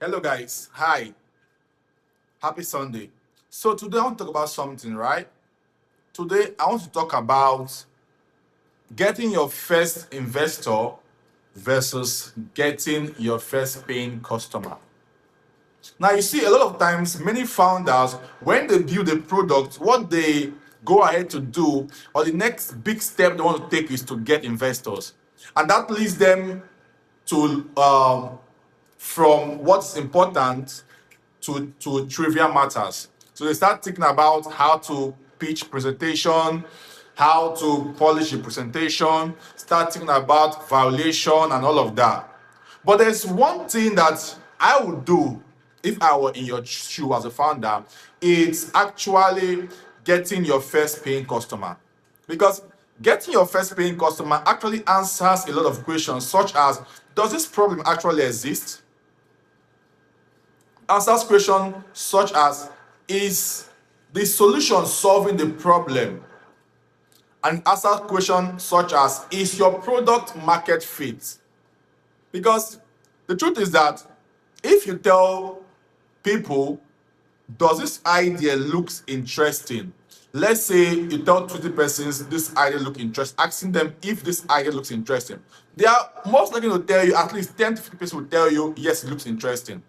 Hello, guys. Hi. Happy Sunday. So, today I want to talk about something, right? Today I want to talk about getting your first investor versus getting your first paying customer. Now, you see, a lot of times, many founders, when they build a product, what they go ahead to do, or the next big step they want to take, is to get investors. And that leads them to from what's important to trivial matters. So they start thinking about how to pitch presentation, how to polish a presentation, start thinking about violation and all of that. But there's one thing that I would do if I were in your shoe as a founder. It's actually getting your first paying customer. Because getting your first paying customer actually answers a lot of questions, such as, does this problem actually exist? Answers questions such as, is the solution solving the problem? And answer questions such as, is your product market fit? Because the truth is that if you tell people, does this idea looks interesting? Let's say you tell 20 persons this idea look interesting, asking them if this idea looks interesting. They are most likely to tell you, at least 10 to 50 people will tell you, yes, it looks interesting.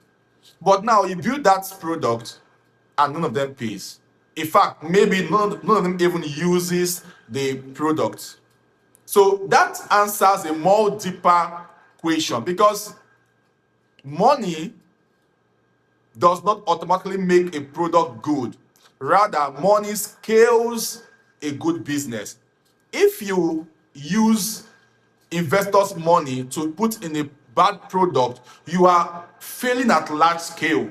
But now you build that product and none of them pays. In fact, maybe none of them even uses the product. So that answers a more deeper question, because money does not automatically make a product good. Rather, money scales a good business. If you use investors' money to put in a bad product, you are failing at large scale,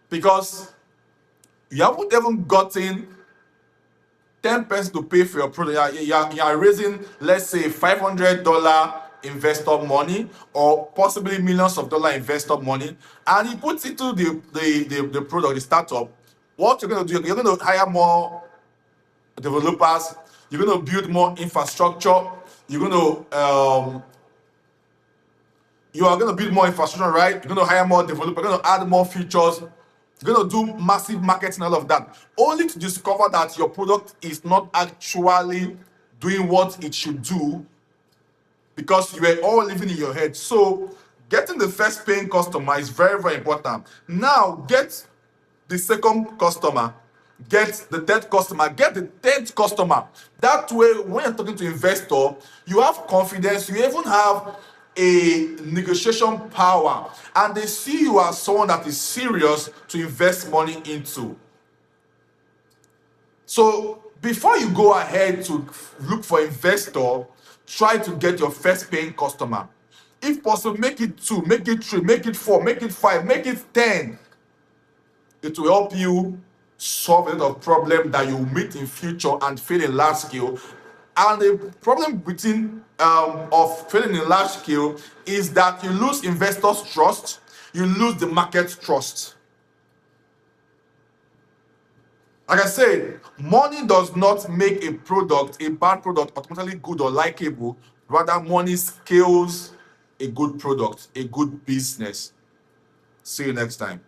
because you haven't even gotten 10% to pay for your product. You are raising, let's say, $500 investor money, or possibly millions of dollar investor money, and you put into the product, the startup. What you're going to do, you're going to hire more developers, you're going to build more infrastructure, you're going to you are going to build more infrastructure, right? You're going to hire more developers, you're going to add more features, you're going to do massive marketing, all of that, only to discover that your product is not actually doing what it should do, because you were all living in your head. So getting the first paying customer is very, very important. Now get the second customer, get the third customer, get the 10th customer. That way, when you're talking to investor, you have confidence, you even have a negotiation power, and they see you as someone that is serious to invest money into. So before you go ahead to look for investor, try to get your first paying customer. If possible, make it 2, make it 3, make it 4, make it 5, make it 10. It will help you solve a lot of problem that you meet in future and fail in large scale. And the problem between of failing in large scale is that you lose investors' trust, you lose the market trust. Like I said, money does not make a product, a bad product, automatically good or likable. Rather, money scales a good product, a good business. See you next time.